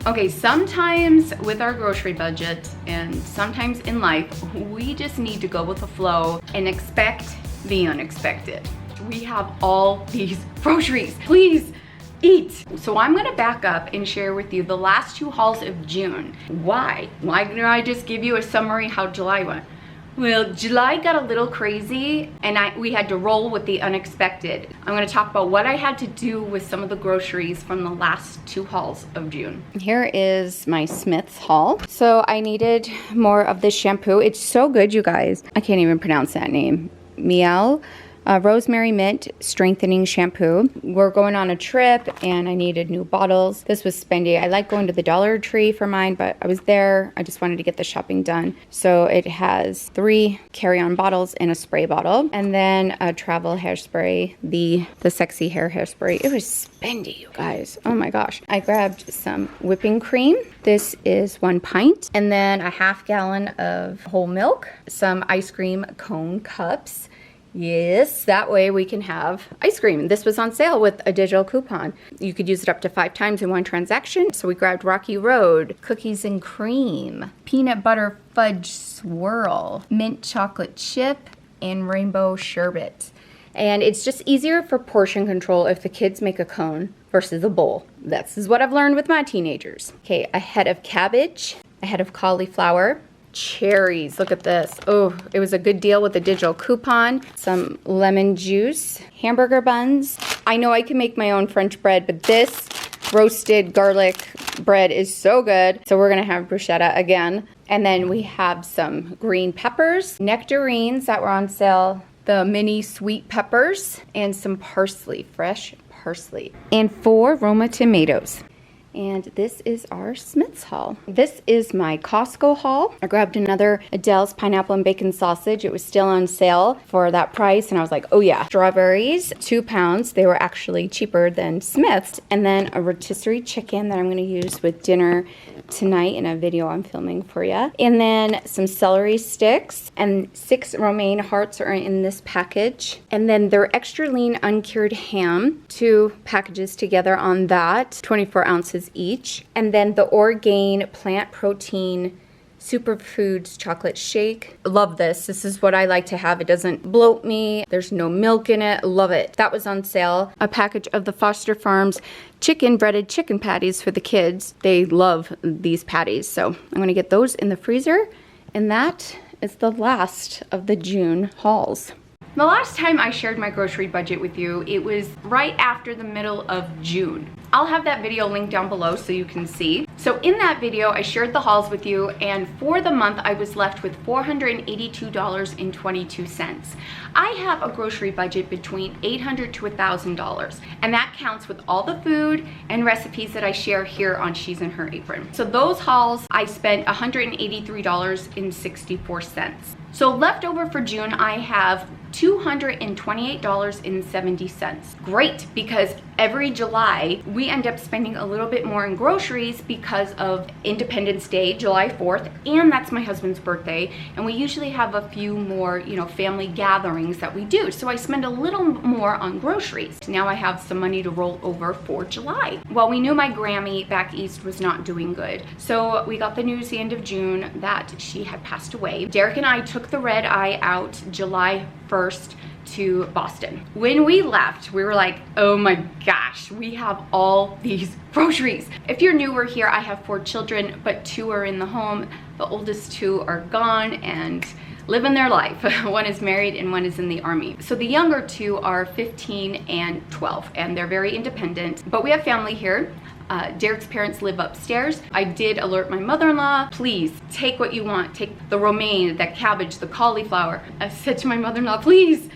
Okay, sometimes with our grocery budget and sometimes in life, we just need to go with the flow and expect the unexpected. We have all these groceries. Please eat. So I'm gonna back up and share with you the last 2 hauls of June. Why? Why don't I just give you a summary how July went? Well, July got a little crazy and we had to roll with the unexpected. I'm gonna talk about what I had to do with some of the groceries from the last 2 hauls of June. Here is my Smith's haul. So I needed more of this shampoo. It's so good, you guys. I can't even pronounce that name. Miel. Rosemary Mint Strengthening Shampoo. We're going on a trip and I needed new bottles. This was spendy. I like going to the Dollar Tree for mine, but I was there. I just wanted to get the shopping done. So it has 3 carry-on bottles and a spray bottle. And then a travel hairspray, the sexy hair hairspray. It was spendy, you guys. Oh my gosh. I grabbed some whipping cream. This is 1 pint. And then a 1/2 gallon of whole milk. Some ice cream cone cups. Yes, that way we can have ice cream. This was on sale with a digital coupon. You could use it up to 5 times in one transaction. So we grabbed Rocky Road, cookies and cream, peanut butter fudge swirl, mint chocolate chip, and rainbow sherbet. And it's just easier for portion control if the kids make a cone versus a bowl. This is what I've learned with my teenagers. Okay, a head of cabbage, a head of cauliflower, cherries. Look at this. Oh, it was a good deal with the digital coupon. Some lemon juice, hamburger buns. I know I can make my own French bread, but this roasted garlic bread is so good. So we're gonna have bruschetta again. And then we have some green peppers, nectarines that were on sale, the mini sweet peppers, and some parsley, fresh parsley, and 4 Roma tomatoes. And this is our Smith's haul. This is my Costco haul. I grabbed another Adele's pineapple and bacon sausage. It was still on sale for that price. And I was like, oh yeah. Strawberries, 2 pounds. They were actually cheaper than Smith's. And then a rotisserie chicken that I'm gonna use with dinner tonight in a video I'm filming for you. And then some celery sticks and 6 romaine hearts are in this package. And then their extra lean uncured ham, 2 packages together on that, 24 ounces each. And then the Orgain plant protein superfoods chocolate shake. Love this. This is what I like to have. It doesn't bloat me. There's no milk in it. Love it. That was on sale. A package of the Foster Farms breaded chicken patties for the kids. They love these patties. So I'm going to get those in the freezer. And that is the last of the June hauls. The last time I shared my grocery budget with you, it was right after the middle of June. I'll have that video linked down below so you can see. So in that video, I shared the hauls with you, and for the month, I was left with $482.22. I have a grocery budget between $800 to $1,000, and that counts with all the food and recipes that I share here on She's in Her Apron. So those hauls, I spent $183.64. So left over for June, I have $228.70. Great, because every July we end up spending a little bit more in groceries because of Independence Day, July 4th, and that's my husband's birthday, and we usually have a few more, family gatherings that we do. So I spend a little more on groceries. Now I have some money to roll over for July. Well, we knew my Grammy back east was not doing good. So we got the news the end of June that she had passed away. Derek and I took the red eye out July 1st to Boston. When we left, we were like, oh my gosh, we have all these groceries. If you're newer here, I have 4 children, but 2 are in the home. The oldest 2 are gone and living their life. One is married and one is in the Army. So the younger 2 are 15 and 12, and they're very independent, but we have family here. Derek's parents live upstairs. I did alert my mother-in-law, please take what you want. Take the romaine, the cabbage, the cauliflower. I said to my mother-in-law, please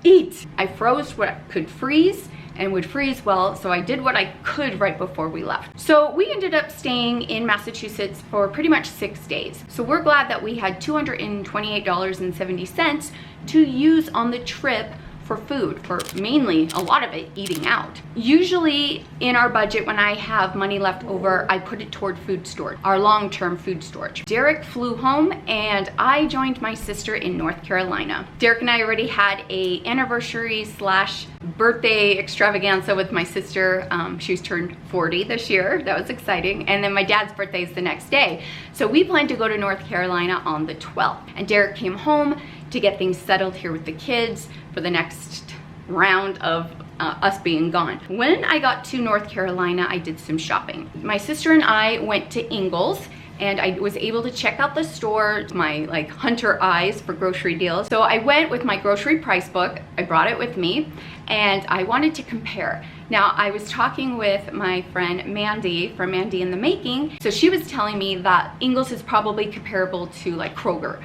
eat. I froze what could freeze and would freeze well, so I did what I could right before we left. So we ended up staying in Massachusetts for pretty much 6 days. So we're glad that we had $228.70 to use on the trip for food, for mainly a lot of it eating out. Usually in our budget, when I have money left over, I put it toward food storage, our long-term food storage. Derek flew home and I joined my sister in North Carolina. Derek and I already had a anniversary slash birthday extravaganza with my sister. She's turned 40 this year. That was exciting. And then my dad's birthday is the next day. So we planned to go to North Carolina on the 12th. And Derek came home to get things settled here with the kids for the next round of us being gone. When I got to North Carolina, I did some shopping. My sister and I went to Ingles, and I was able to check out the store, my like hunter eyes for grocery deals. So I went with my grocery price book, I brought it with me, and I wanted to compare. Now, I was talking with my friend Mandy from Mandy in the Making. So she was telling me that Ingles is probably comparable to like Kroger.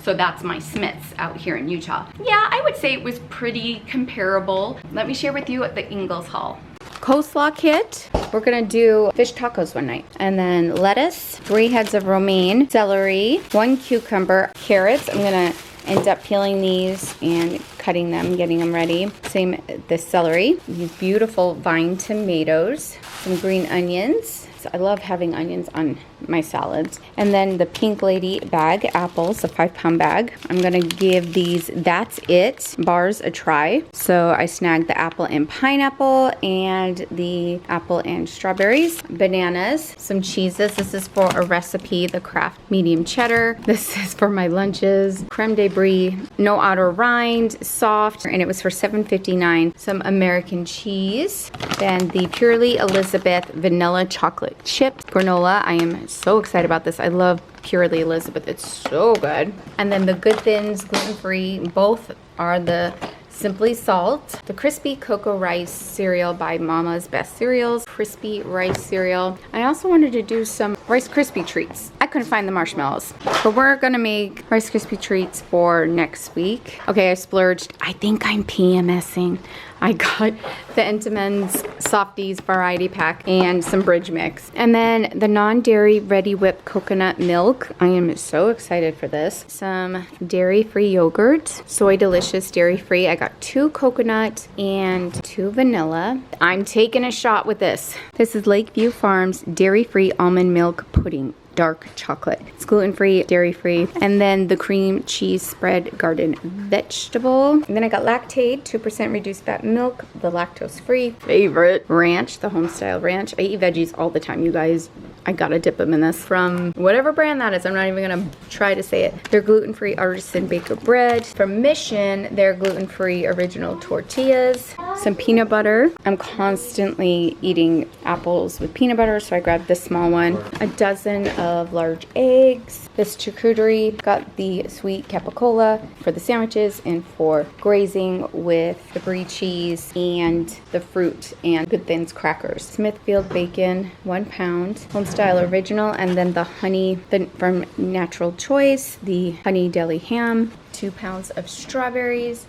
So that's my Smith's out here in Utah. Yeah, I would say it was pretty comparable. Let me share with you the Ingles haul. Coleslaw kit. We're gonna do fish tacos one night. And then lettuce, 3 heads of romaine, celery, 1 cucumber, carrots. I'm gonna end up peeling these and cutting them, getting them ready. Same the celery, these beautiful vine tomatoes, some green onions. So I love having onions on my salads. And then the Pink Lady bag apples, a 5-pound bag. I'm gonna give these That's It bars a try. So I snagged the apple and pineapple and the apple and strawberries, bananas, some cheeses. This is for a recipe, the Kraft medium cheddar. This is for my lunches, creme de brie, no outer rind, soft, and it was for $7.59. Some American cheese. Then the Purely Elizabeth vanilla chocolate chip granola. I am so excited about this. I love Purely Elizabeth. It's so good. And then the Good Thins gluten-free. Both are the Simply Salt. The Crispy Cocoa Rice cereal by Mama's Best Cereals. Crispy rice cereal. I also wanted to do some Rice Krispie treats. I couldn't find the marshmallows, but we're gonna make Rice Krispie treats for next week. Okay, I splurged. I think I'm PMSing. I got the Entenmann's Softies variety pack and some bridge mix. And then the non-dairy Ready Whip coconut milk. I am so excited for this. Some dairy-free yogurt, Soy Delicious dairy-free. I got 2 coconut and 2 vanilla. I'm taking a shot with this. This is Lakeview Farms dairy-free almond milk pudding. Dark chocolate. It's gluten-free, dairy-free. And then the cream cheese spread garden vegetable. And then I got Lactaid, 2% reduced fat milk, the lactose-free favorite. Ranch, the homestyle ranch. I eat veggies all the time, you guys. I gotta dip them in this from whatever brand that is. I'm not even gonna try to say it. They're gluten-free artisan baker bread. From Mission, they're gluten-free original tortillas. Some peanut butter. I'm constantly eating apples with peanut butter, so I grabbed this small one. A dozen of large eggs. This charcuterie. Got the sweet capicola for the sandwiches and for grazing with the brie cheese and the fruit and Good Thins crackers. Smithfield bacon, 1 pound. Homestyle original, and then the honey from Natural Choice, the honey deli ham, 2 pounds of strawberries,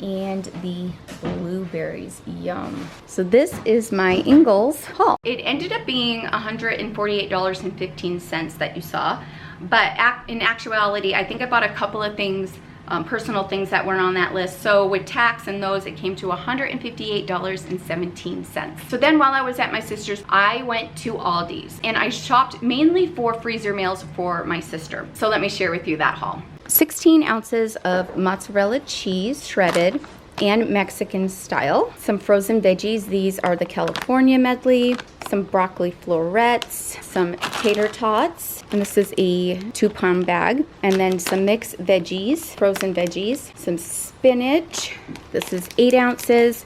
and the blueberries. Yum. So this is my Ingles haul. It ended up being $148.15 that you saw, but in actuality, I think I bought a couple of things, personal things that weren't on that list. So with tax and those, it came to $158.17. So then while I was at my sister's, I went to Aldi's and I shopped mainly for freezer meals for my sister. So let me share with you that haul. 16 ounces of mozzarella cheese, shredded and Mexican style. Some frozen veggies. These are the California medley. Some broccoli florets, some tater tots, and this is a 2-pound bag. And then some mixed veggies, frozen veggies, some spinach. This is 8 ounces,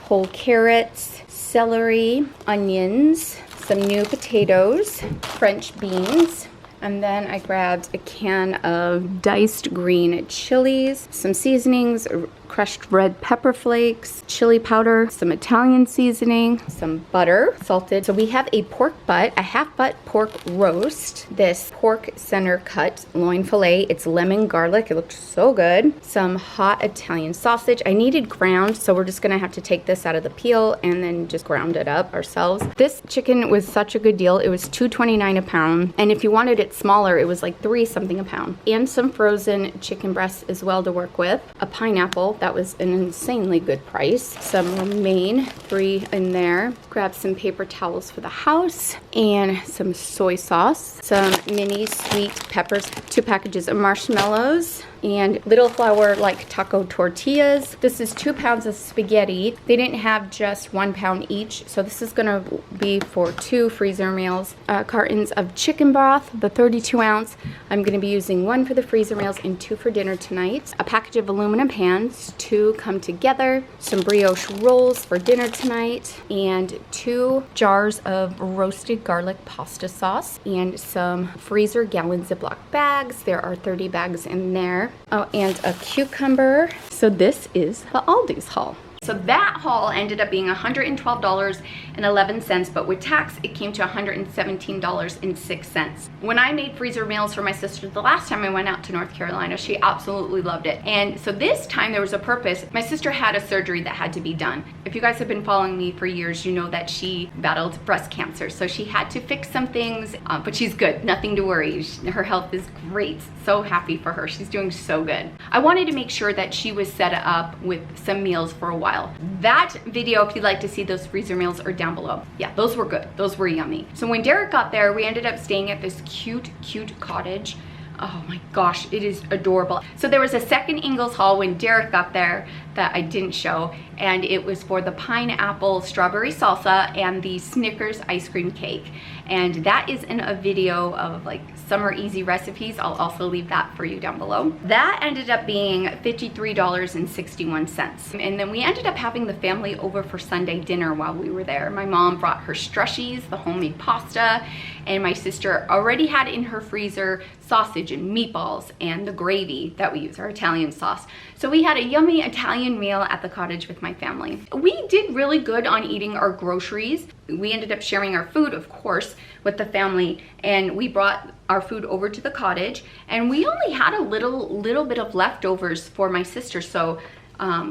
whole carrots, celery, onions, some new potatoes, French beans. And then I grabbed a can of diced green chilies, some seasonings, crushed red pepper flakes, chili powder, some Italian seasoning, some butter, salted. So we have a pork butt, a half butt pork roast, this pork center cut loin filet. It's lemon garlic. It looks so good. Some hot Italian sausage. I needed ground, so we're just gonna have to take this out of the peel and then just ground it up ourselves. This chicken was such a good deal. It was $2.29 a pound. And if you wanted it it smaller, it was like 3 something a pound. And some frozen chicken breasts as well to work with. A pineapple, that was an insanely good price. Some romaine, 3 in there. Grab some paper towels for the house and some soy sauce, some mini sweet peppers, 2 packages of marshmallows, and little flour like taco tortillas. This is 2 pounds of spaghetti. They didn't have just 1 pound each, so this is gonna be for 2 freezer meals. Cartons of chicken broth, the 32 ounce. I'm gonna be using 1 for the freezer meals and 2 for dinner tonight. A package of aluminum pans, 2 come together. Some brioche rolls for dinner tonight, and 2 jars of roasted garlic pasta sauce, and some freezer gallon Ziploc bags. There are 30 bags in there. Oh, and a cucumber. So this is the Aldi's haul. So that haul ended up being $112.11, but with tax, it came to $117.06. When I made freezer meals for my sister the last time I went out to North Carolina, she absolutely loved it. And so this time there was a purpose. My sister had a surgery that had to be done. If you guys have been following me for years, you know that she battled breast cancer. So she had to fix some things, but she's good, nothing to worry. Her health is great. So happy for her. She's doing so good. I wanted to make sure that she was set up with some meals for a while. That video, if you'd like to see those freezer meals, are down below. Yeah, those were good. Those were yummy. So when Derek got there, we ended up staying at this cute cottage. Oh my gosh, it is adorable. So there was a second Ingles haul when Derek got there that I didn't show, and it was for the pineapple strawberry salsa and the Snickers ice cream cake. And that is in a video of like summer easy recipes. I'll also leave that for you down below. That ended up being $53.61. And then we ended up having the family over for Sunday dinner while we were there. My mom brought her strushies, the homemade pasta, and my sister already had in her freezer sausage and meatballs and the gravy that we use, our Italian sauce. So we had a yummy Italian meal at the cottage with my family. We did really good on eating our groceries. We ended up sharing our food, of course, with the family, and we brought our food over to the cottage, and we only had a little bit of leftovers for my sister, so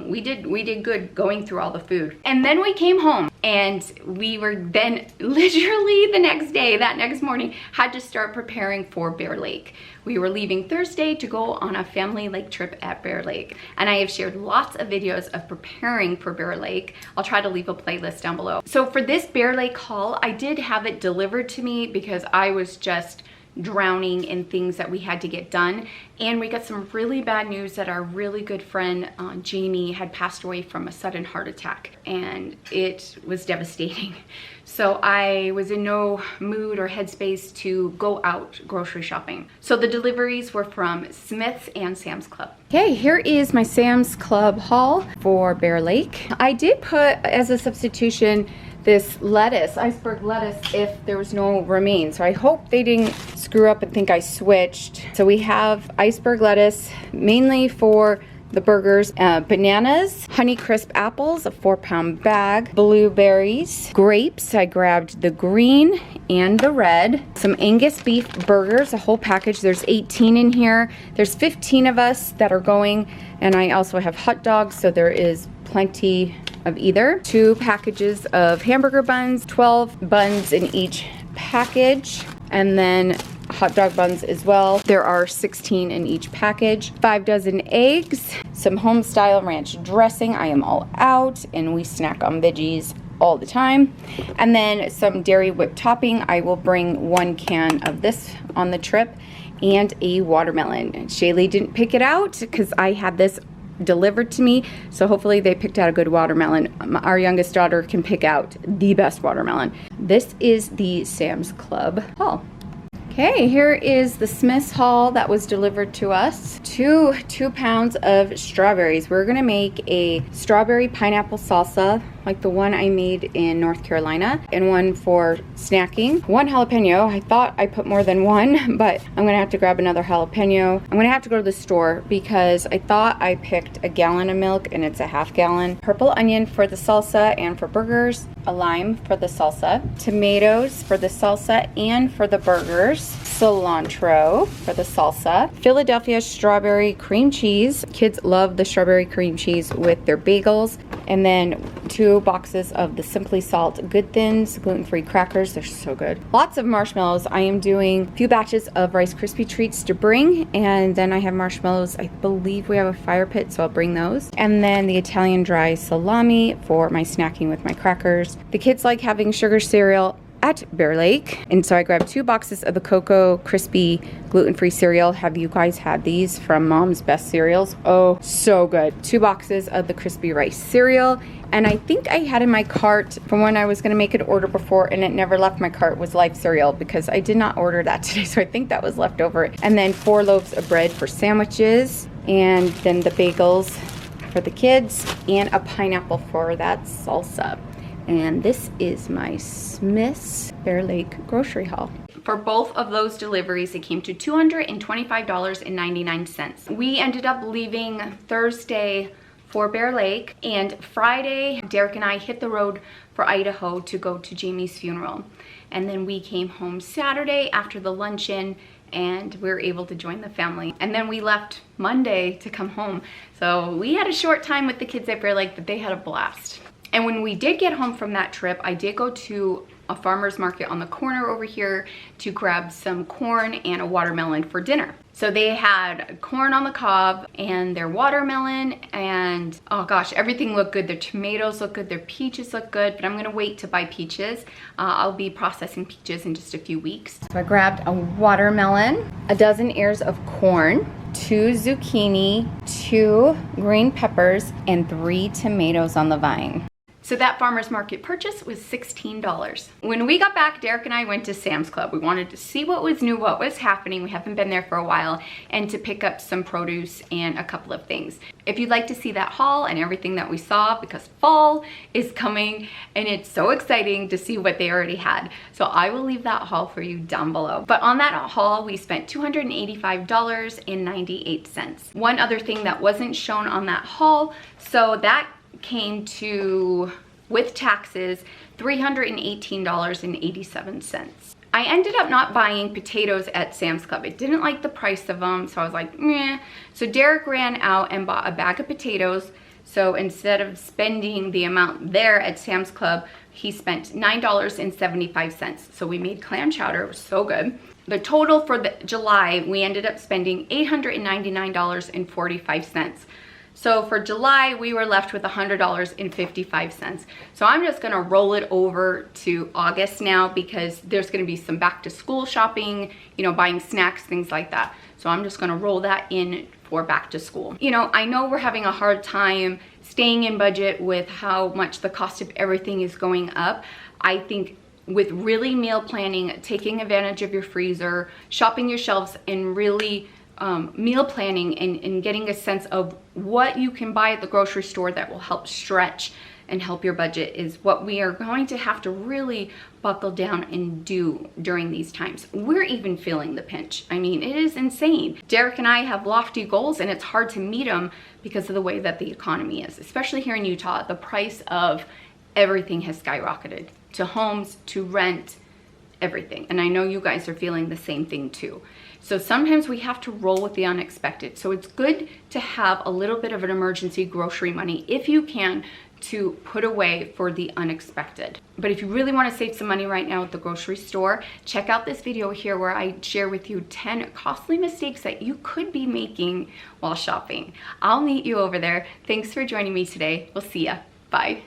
we did good going through all the food. And then we came home, and we were then literally the next day, that next morning, had to start preparing for Bear Lake. We were leaving Thursday to go on a family lake trip at Bear Lake, and I have shared lots of videos of preparing for Bear Lake. I'll try to leave a playlist down below. So for this Bear Lake haul, I did have it delivered to me because I was just drowning in things that we had to get done, and we got some really bad news that our really good friend Jamie had passed away from a sudden heart attack, and it was devastating. So I was in no mood or headspace to go out grocery shopping. So the deliveries were from Smith's and Sam's Club. Okay, here is my Sam's Club haul for Bear Lake. I did put as a substitution this lettuce, iceberg lettuce, if there was no romaine. So I hope they didn't screw up and think I switched. So we have iceberg lettuce, mainly for the burgers, bananas, Honeycrisp apples, a 4-pound bag, blueberries, grapes, I grabbed the green and the red, some Angus beef burgers, a whole package. There's 18 in here. There's 15 of us that are going, and I also have hot dogs, so there is plenty of either. 2 packages of hamburger buns, 12 buns in each package, and then hot dog buns as well. There are 16 in each package. 5 dozen eggs, some home style ranch dressing. I am all out, and we snack on veggies all the time. And then some dairy whipped topping. I will bring 1 can of this on the trip, and a watermelon. Shaylee didn't pick it out because I had this delivered to me, so hopefully they picked out a good watermelon. Our youngest daughter can pick out the best watermelon. This is the Sam's Club haul. Okay, here is the Smith's haul that was delivered to us. 2 pounds of strawberries. We're gonna make a strawberry pineapple salsa like the one I made in North Carolina, and one for snacking. 1 jalapeno. I thought I put more than 1, but I'm gonna have to grab another jalapeno. I'm gonna have to go to the store because I thought I picked a gallon of milk and it's a half gallon. Purple onion for the salsa and for burgers. A lime for the salsa. Tomatoes for the salsa and for the burgers. Cilantro for the salsa. Philadelphia strawberry cream cheese. Kids love the strawberry cream cheese with their bagels. And then 2 boxes of the Simply Salt Good Thins gluten-free crackers. They're so good. Lots of marshmallows. I am doing a few batches of Rice Krispie treats to bring, and then I have marshmallows. I believe we have a fire pit, so I'll bring those. And then the Italian dry salami for my snacking with my crackers. The kids like having sugar cereal at Bear Lake, and so I grabbed 2 boxes of the Cocoa Crispy gluten-free cereal. Have you guys had these from Mom's Best Cereals? Oh, so good. 2 boxes of the crispy rice cereal, and I think I had in my cart from when I was going to make an order before, and it never left my cart, was Life cereal, because I did not order that today, so I think that was left over. And then 4 loaves of bread for sandwiches, and then the bagels for the kids, and a pineapple for that salsa. And this is my Smith's Bear Lake grocery haul. For both of those deliveries, it came to $225.99. We ended up leaving Thursday for Bear Lake, and Friday, Derek and I hit the road for Idaho to go to Jamie's funeral. And then we came home Saturday after the luncheon, and we were able to join the family. And then we left Monday to come home. So we had a short time with the kids at Bear Lake, but they had a blast. And when we did get home from that trip, I did go to a farmer's market on the corner over here to grab some corn and a watermelon for dinner. So they had corn on the cob and their watermelon, and oh gosh, everything looked good. Their tomatoes look good, their peaches look good, but I'm gonna wait to buy peaches. I'll be processing peaches in just a few weeks. So I grabbed a watermelon, a dozen ears of corn, 2 zucchini, 2 green peppers, and 3 tomatoes on the vine. So that farmer's market purchase was $16. When we got back, Derek and I went to Sam's Club. We wanted to see what was new, what was happening. We haven't been there for a while, and to pick up some produce and a couple of things. If you'd like to see that haul and everything that we saw, because fall is coming and it's so exciting to see what they already had. So I will leave that haul for you down below. But on that haul, we spent $285.98. One other thing that wasn't shown on that haul, so that came to, with taxes, $318.87. I ended up not buying potatoes at Sam's Club. I didn't like the price of them, so I was like, meh. So Derek ran out and bought a bag of potatoes. So instead of spending the amount there at Sam's Club, he spent $9.75. So we made clam chowder. It was so good. The total for July, we ended up spending $899.45. So for July, we were left with $100.55. So I'm just gonna roll it over to August now, because there's gonna be some back to school shopping, you know, buying snacks, things like that. So I'm just gonna roll that in for back to school. You know, I know we're having a hard time staying in budget with how much the cost of everything is going up. I think with really meal planning, taking advantage of your freezer, shopping your shelves, and really meal planning and getting a sense of what you can buy at the grocery store that will help stretch and help your budget is what we are going to have to really buckle down and do during these times. We're even feeling the pinch. I mean, it is insane. Derek and I have lofty goals, and it's hard to meet them because of the way that the economy is, especially here in Utah. The price of everything has skyrocketed, to homes, to rent, everything. And I know you guys are feeling the same thing too. So sometimes we have to roll with the unexpected. So it's good to have a little bit of an emergency grocery money, if you can, to put away for the unexpected. But if you really want to save some money right now at the grocery store, check out this video here where I share with you 10 costly mistakes that you could be making while shopping. I'll meet you over there. Thanks for joining me today. We'll see ya. Bye.